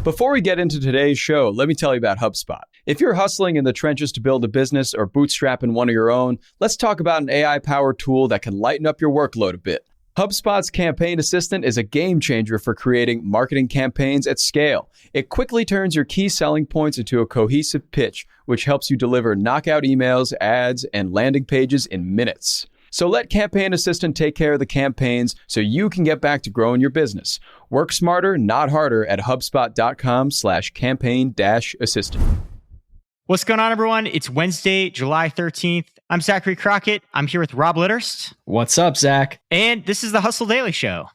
Before we get into today's show, let me tell you about HubSpot. If you're hustling in the trenches to build a business or bootstrapping one of your own, let's talk about an AI-powered tool that can lighten up your workload a bit. HubSpot's Campaign Assistant is a game changer for creating marketing campaigns at scale. It quickly turns your key selling points into a cohesive pitch, which helps you deliver knockout emails, ads, and landing pages in minutes. So let Campaign Assistant take care of the campaigns so you can get back to growing your business. Work smarter, not harder at HubSpot.com/campaign-assistant. What's going on, everyone? It's Wednesday, July 13th. I'm Zachary Crockett. I'm here with Rob Litterst. What's up, Zach? And this is the Hustle Daily Show.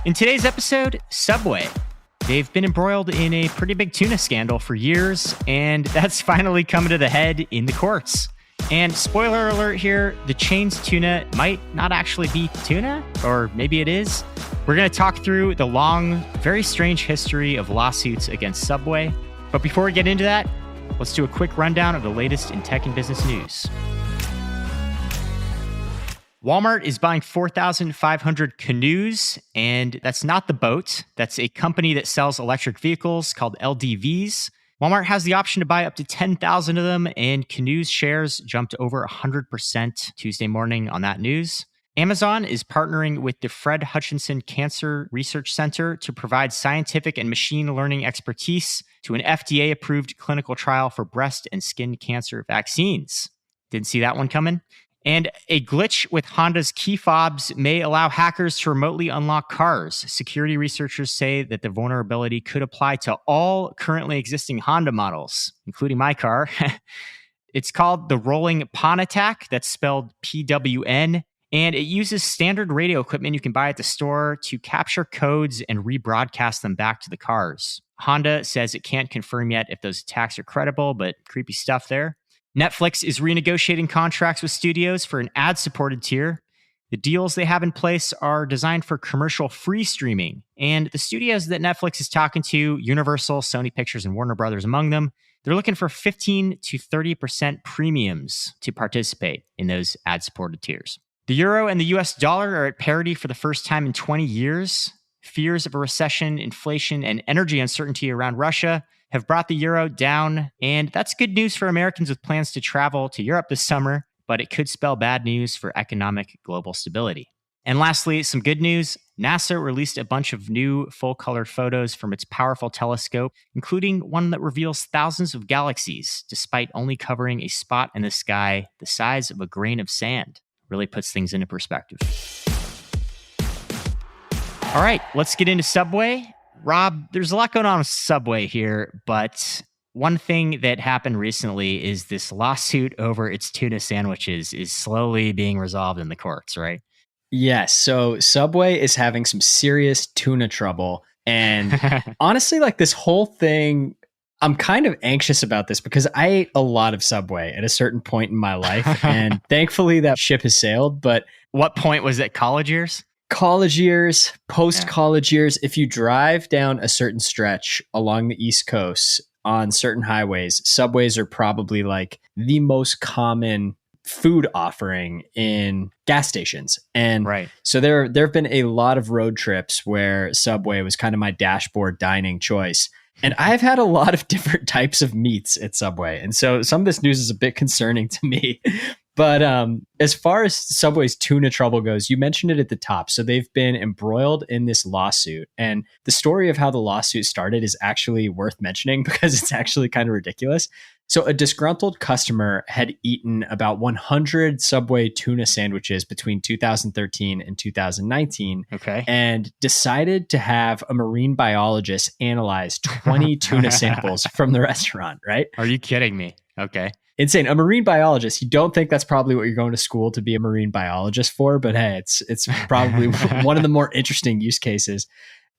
In today's episode, Subway. They've been embroiled in a pretty big tuna scandal for years, and that's finally coming to the head in the courts. And spoiler alert here, the chain's tuna might not actually be tuna, or maybe it is. We're going to talk through the long, very strange history of lawsuits against Subway. But before we get into that, let's do a quick rundown of the latest in tech and business news. Walmart is buying 4,500 canoes, and that's not the boat. That's a company that sells electric vehicles called LDVs. Walmart has the option to buy up to 10,000 of them, and Canoe's shares jumped over 100% Tuesday morning on that news. Amazon is partnering with the Fred Hutchinson Cancer Research Center to provide scientific and machine learning expertise to an FDA-approved clinical trial for breast and skin cancer vaccines. Didn't see that one coming. And a glitch with Honda's key fobs may allow hackers to remotely unlock cars. Security researchers say that the vulnerability could apply to all currently existing Honda models, including my car. It's called the Rolling Pawn Attack. That's spelled PWN. And it uses standard radio equipment you can buy at the store to capture codes and rebroadcast them back to the cars. Honda says it can't confirm yet if those attacks are credible, but creepy stuff there. Netflix is renegotiating contracts with studios for an ad-supported tier. The deals they have in place are designed for commercial-free streaming, and the studios that Netflix is talking to, Universal, Sony Pictures, and Warner Brothers among them, they're looking for 15 to 30% premiums to participate in those ad-supported tiers. The euro and the US dollar are at parity for the first time in 20 years. Fears of a recession, inflation, and energy uncertainty around Russia have brought the euro down, and that's good news for Americans with plans to travel to Europe this summer, but it could spell bad news for economic global stability. And lastly, some good news. NASA released a bunch of new full-color photos from its powerful telescope, including one that reveals thousands of galaxies, despite only covering a spot in the sky the size of a grain of sand. Really puts things into perspective. All right, let's get into Subway. Rob, there's a lot going on with Subway here, but one thing that happened recently is this lawsuit over its tuna sandwiches is slowly being resolved in the courts, right? Yes. So Subway is having some serious tuna trouble. And honestly, like this whole thing, I'm kind of anxious about this because I ate a lot of Subway at a certain point in my life. And thankfully that ship has sailed. But what point was it? College years? College years, post-college years, if you drive down a certain stretch along the East Coast on certain highways, Subways are probably like the most common food offering in gas stations. And so there have been a lot of road trips where Subway was kind of my dashboard dining choice. And I've had a lot of different types of meats at Subway. And so some of this news is a bit concerning to me. But as far as Subway's tuna trouble goes, you mentioned it at the top. So they've been embroiled in this lawsuit. And the story of how the lawsuit started is actually worth mentioning because it's actually kind of ridiculous. So a disgruntled customer had eaten about 100 Subway tuna sandwiches between 2013 and 2019 and decided to have a marine biologist analyze 20 tuna samples from the restaurant, right? Are you kidding me? Okay. Insane. A marine biologist. You don't think that's probably what you're going to school to be a marine biologist for, but hey, it's probably one of the more interesting use cases.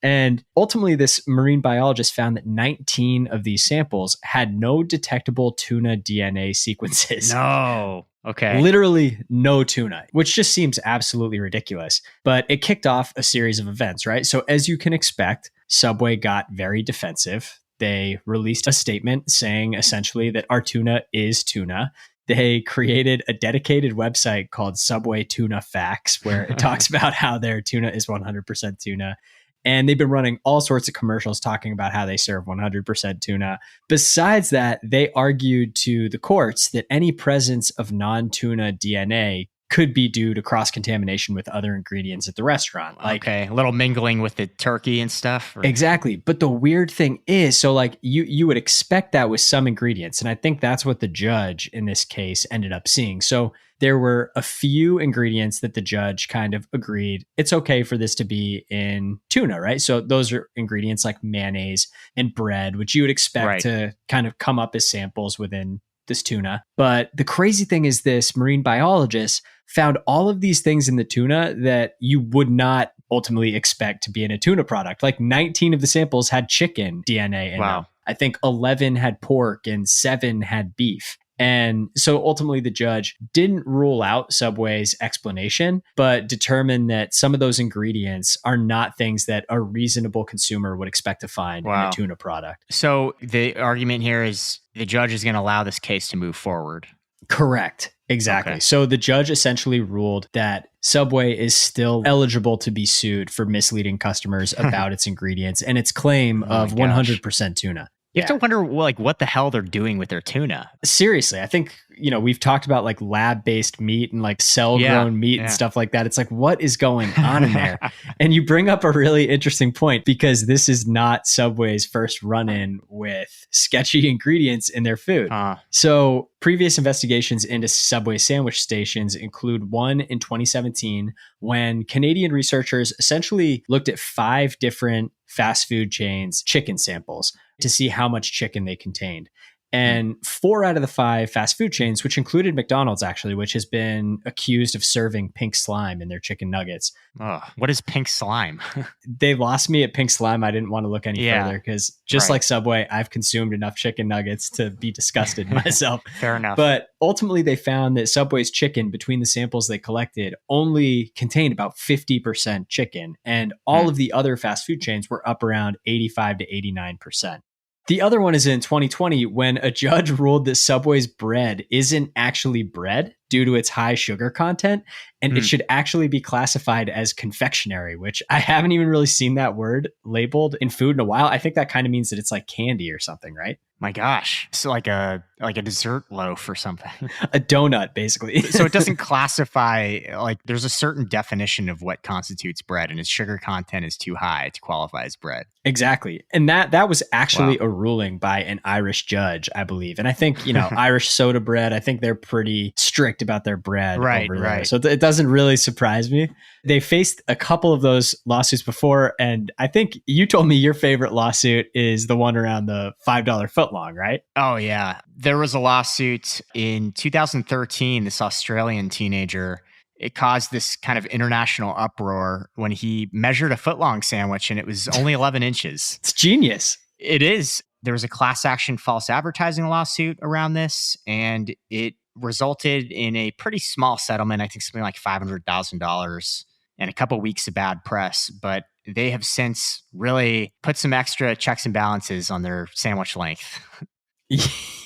And ultimately, this marine biologist found that 19 of these samples had no detectable tuna DNA sequences. No. Okay. Literally no tuna, which just seems absolutely ridiculous. But it kicked off a series of events, right? So as you can expect, Subway got very defensive. They released a statement saying essentially that our tuna is tuna. they created a dedicated website called Subway Tuna Facts, where it talks about how their tuna is 100% tuna. And they've been running all sorts of commercials talking about how they serve 100% tuna. Besides that, they argued to the courts that any presence of non-tuna DNA could be due to cross-contamination with other ingredients at the restaurant. Like, okay, a little mingling with the turkey and stuff. Exactly. But the weird thing is, so like you would expect that with some ingredients. And I think that's what the judge in this case ended up seeing. So there were a few ingredients that the judge kind of agreed it's okay for this to be in tuna, right? So those are ingredients like mayonnaise and bread, which you would expect to kind of come up as samples within this tuna. But the crazy thing is this marine biologist found all of these things in the tuna that you would not ultimately expect to be in a tuna product. Like 19 of the samples had chicken DNA in them. I think 11 had pork and 7 had beef. And so ultimately the judge didn't rule out Subway's explanation, but determined that some of those ingredients are not things that a reasonable consumer would expect to find in a tuna product. So the argument here is the judge is going to allow this case to move forward. Correct. Exactly. Okay. So the judge essentially ruled that Subway is still eligible to be sued for misleading customers about its ingredients and its claim of 100% tuna. You have to wonder like what the hell they're doing with their tuna. Seriously, I think, we've talked about like lab-based meat and like cell-grown meat and stuff like that. It's like, what is going on in there? And you bring up a really interesting point because this is not Subway's first run-in with sketchy ingredients in their food. So previous investigations into Subway sandwich stations include one in 2017 when Canadian researchers essentially looked at 5 different fast food chains' chicken samples to see how much chicken they contained. And 4 out of the 5 fast food chains, which included McDonald's actually, which has been accused of serving pink slime in their chicken nuggets. Oh, what is pink slime? They lost me at pink slime. I didn't want to look any further because just like Subway, I've consumed enough chicken nuggets to be disgusted myself. Fair enough. But ultimately they found that Subway's chicken between the samples they collected only contained about 50% chicken. And all of the other fast food chains were up around 85 to 89%. The other one is in 2020 when a judge ruled that Subway's bread isn't actually bread due to its high sugar content, and it should actually be classified as confectionery, which I haven't even really seen that word labeled in food in a while. I think that kind of means that it's like candy or something, right? My gosh. So like a dessert loaf or something. A donut, basically. So it doesn't classify, like there's a certain definition of what constitutes bread and its sugar content is too high to qualify as bread. Exactly. And that was actually a ruling by an Irish judge, I believe. And I think, Irish soda bread, I think they're pretty strict about their bread over there. So it doesn't really surprise me. They faced a couple of those lawsuits before. And I think you told me your favorite lawsuit is the one around the $5 footlong, right? Oh, yeah. There was a lawsuit in 2013, this Australian teenager. It caused this kind of international uproar when he measured a footlong sandwich and it was only 11 inches. It's genius. It is. There was a class action false advertising lawsuit around this, and it resulted in a pretty small settlement. I think something like $500,000 and a couple weeks of bad press. But they have since really put some extra checks and balances on their sandwich length.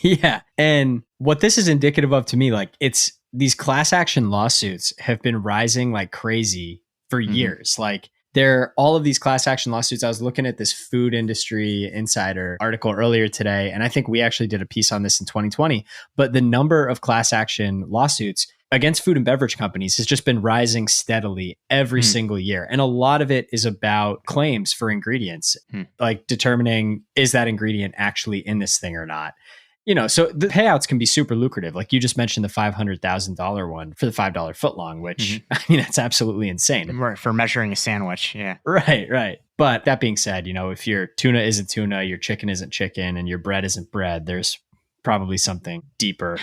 Yeah. And what this is indicative of to me, like these class action lawsuits have been rising like crazy for years. Like all of these class action lawsuits. I was looking at this Food Industry Insider article earlier today, and I think we actually did a piece on this in 2020, but the number of class action lawsuits against food and beverage companies has just been rising steadily every single year. And a lot of it is about claims for ingredients, like determining, is that ingredient actually in this thing or not? So the payouts can be super lucrative. Like you just mentioned the $500,000 one for the $5 footlong, which I mean, that's absolutely insane. Right, for measuring a sandwich. Yeah. Right. But that being said, if your tuna isn't tuna, your chicken isn't chicken, and your bread isn't bread, there's probably something deeper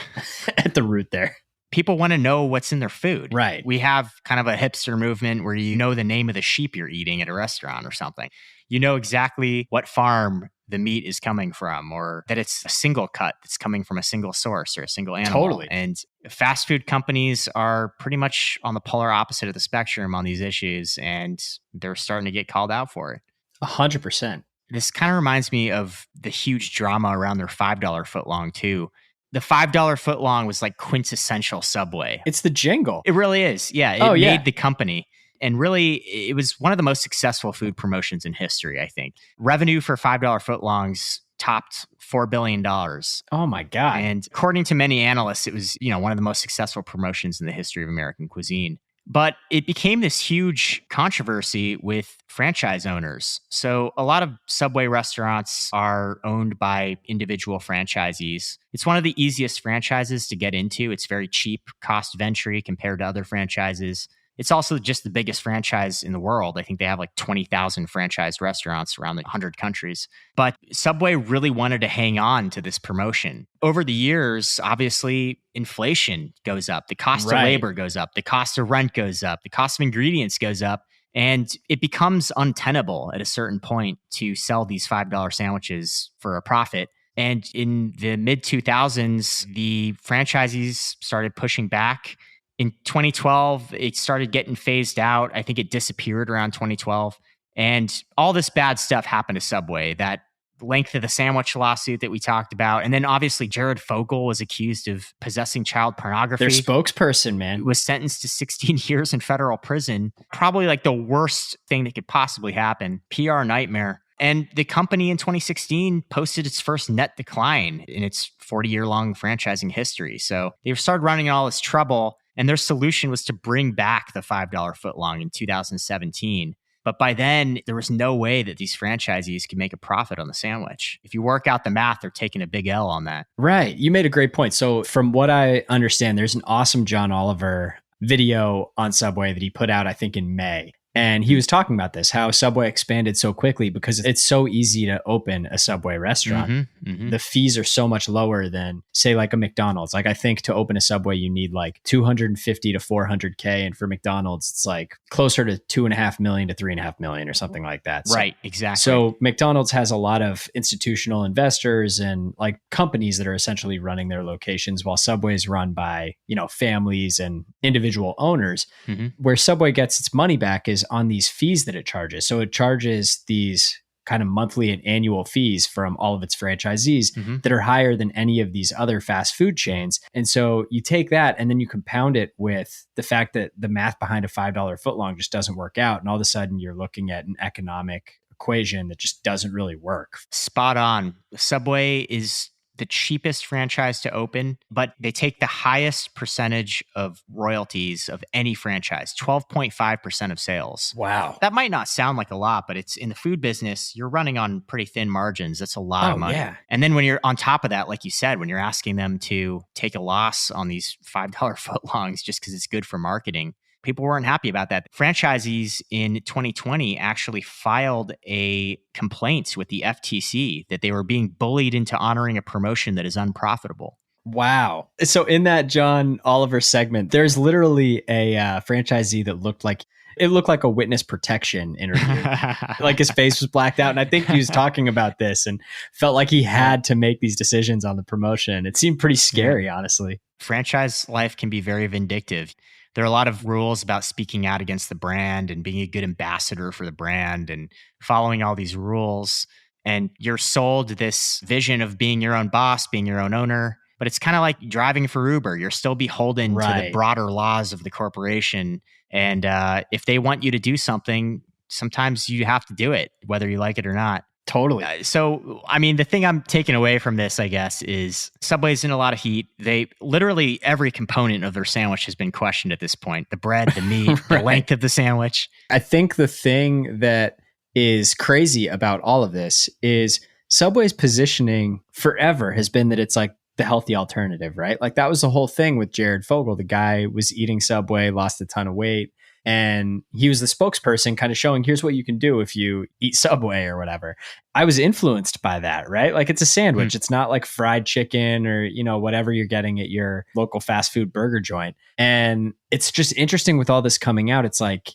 at the root there. People want to know what's in their food. Right. We have kind of a hipster movement where you know the name of the sheep you're eating at a restaurant or something. You know exactly what farm the meat is coming from, or that it's a single cut that's coming from a single source or a single animal. Totally. And fast food companies are pretty much on the polar opposite of the spectrum on these issues, and they're starting to get called out for it. 100%. This kind of reminds me of the huge drama around their $5 footlong too. The $5 footlong was like quintessential Subway. It's the jingle. It really is. Yeah. It made the company. And really, it was one of the most successful food promotions in history, I think. Revenue for $5 footlongs topped $4 billion. Oh my God. And according to many analysts, it was, one of the most successful promotions in the history of American cuisine. But it became this huge controversy with franchise owners. So a lot of Subway restaurants are owned by individual franchisees. It's one of the easiest franchises to get into. It's very cheap cost of entry compared to other franchises. It's also just the biggest franchise in the world. I think they have like 20,000 franchised restaurants around 100 countries. But Subway really wanted to hang on to this promotion. Over the years, obviously, inflation goes up. The cost of labor goes up. The cost of rent goes up. The cost of ingredients goes up. And it becomes untenable at a certain point to sell these $5 sandwiches for a profit. And in the mid-2000s, the franchisees started pushing back. In 2012, it started getting phased out. I think it disappeared around 2012. And all this bad stuff happened to Subway, that length of the sandwich lawsuit that we talked about. And then obviously Jared Fogle was accused of possessing child pornography. Their spokesperson, man. Was sentenced to 16 years in federal prison. Probably like the worst thing that could possibly happen. PR nightmare. And the company in 2016 posted its first net decline in its 40-year-long franchising history. So they started running into all this trouble. And their solution was to bring back the $5 footlong in 2017. But by then, there was no way that these franchisees could make a profit on the sandwich. If you work out the math, they're taking a big L on that. Right. You made a great point. So from what I understand, there's an awesome John Oliver video on Subway that he put out, I think, in May. And he was talking about this, how Subway expanded so quickly because it's so easy to open a Subway restaurant. The fees are so much lower than, say, like a McDonald's. Like I think to open a Subway, you need like 250 to 400K. And for McDonald's, it's like closer to 2.5 million to 3.5 million or something like that. So, right, exactly. So McDonald's has a lot of institutional investors and like companies that are essentially running their locations, while Subway is run by, families and individual owners. Where Subway gets its money back is on these fees that it charges. So it charges these kind of monthly and annual fees from all of its franchisees that are higher than any of these other fast food chains. And so you take that and then you compound it with the fact that the math behind a $5 footlong just doesn't work out. And all of a sudden you're looking at an economic equation that just doesn't really work. Spot on. Subway is the cheapest franchise to open, but they take the highest percentage of royalties of any franchise, 12.5% of sales. Wow. That might not sound like a lot, but it's in the food business, you're running on pretty thin margins. That's a lot of money. Yeah. And then when you're on top of that, like you said, when you're asking them to take a loss on these $5 footlongs just because it's good for marketing, people weren't happy about that. Franchisees in 2020 actually filed a complaint with the FTC that they were being bullied into honoring a promotion that is unprofitable. Wow. So in that John Oliver segment, there's literally a franchisee that looked like a witness protection interview. Like his face was blacked out. And I think he was talking about this and felt like he had to make these decisions on the promotion. It seemed pretty scary, honestly. Franchise life can be very vindictive. There are a lot of rules about speaking out against the brand and being a good ambassador for the brand and following all these rules. And you're sold this vision of being your own boss, being your own owner. But it's kind of like driving for Uber. You're still beholden to the broader laws of the corporation. And if they want you to do something, sometimes you have to do it, whether you like it or not. Totally. So, I mean, the thing I'm taking away from this, I guess, is Subway's in a lot of heat. They literally every component of their sandwich has been questioned at this point. The bread, the meat, the length of the sandwich. I think the thing that is crazy about all of this is Subway's positioning forever has been that it's like the healthy alternative, right? Like that was the whole thing with Jared Fogle. The guy was eating Subway, lost a ton of weight. And he was the spokesperson kind of showing, here's what you can do if you eat Subway or whatever. I was influenced by that, right? Like it's a sandwich. It's not like fried chicken or, whatever you're getting at your local fast food burger joint. And it's just interesting with all this coming out. It's like,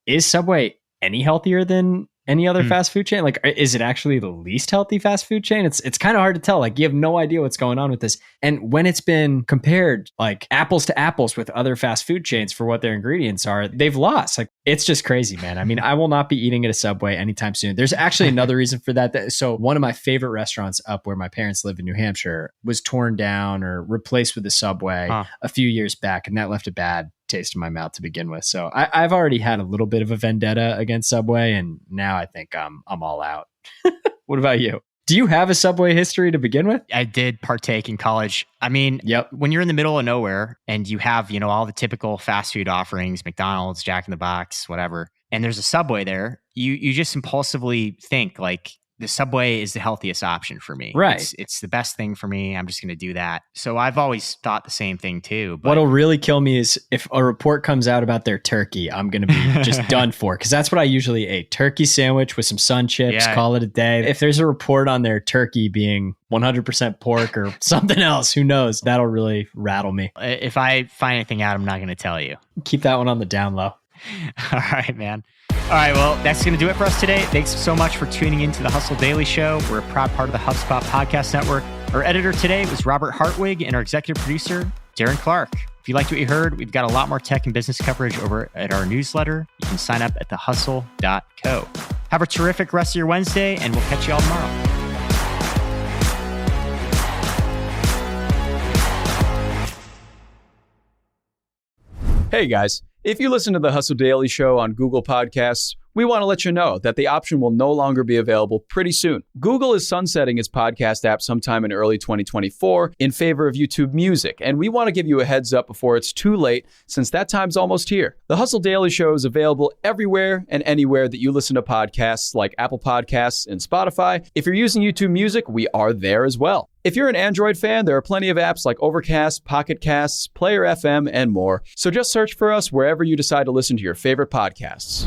is Subway any healthier than any other fast food chain? Like, is it actually the least healthy fast food chain? It's kind of hard to tell. Like, you have no idea what's going on with this. And when it's been compared, like apples to apples with other fast food chains for what their ingredients are, they've lost. Like, it's just crazy, man. I mean, I will not be eating at a Subway anytime soon. There's actually another reason for that. So one of my favorite restaurants up where my parents live in New Hampshire was torn down or replaced with a Subway a few years back. And that left a bad taste in my mouth to begin with. So I've already had a little bit of a vendetta against Subway, and now I think I'm all out. What about you? Do you have a Subway history to begin with? I did partake in college. I mean, when you're in the middle of nowhere and you have, all the typical fast food offerings, McDonald's, Jack in the Box, whatever, and there's a Subway there, you just impulsively think like, the Subway is the healthiest option for me. Right. It's the best thing for me. I'm just going to do that. So I've always thought the same thing too. But what'll really kill me is if a report comes out about their turkey, I'm going to be just done for. Because that's what I usually ate. Turkey sandwich with some sun chips, call it a day. If there's a report on their turkey being 100% pork or something else, who knows? That'll really rattle me. If I find anything out, I'm not going to tell you. Keep that one on the down low. All right, man. All right, well, that's going to do it for us today. Thanks so much for tuning into the Hustle Daily Show. We're a proud part of the HubSpot Podcast Network. Our editor today was Robert Hartwig, and our executive producer, Darren Clark. If you liked what you heard, we've got a lot more tech and business coverage over at our newsletter. You can sign up at thehustle.co. Have a terrific rest of your Wednesday, and we'll catch you all tomorrow. Hey guys, if you listen to the Hustle Daily Show on Google Podcasts, we want to let you know that the option will no longer be available pretty soon. Google is sunsetting its podcast app sometime in early 2024 in favor of YouTube Music, and we want to give you a heads up before it's too late, since that time's almost here. The Hustle Daily Show is available everywhere and anywhere that you listen to podcasts, like Apple Podcasts and Spotify. If you're using YouTube Music, we are there as well. If you're an Android fan, there are plenty of apps like Overcast, Pocket Casts, Player FM, and more. So just search for us wherever you decide to listen to your favorite podcasts.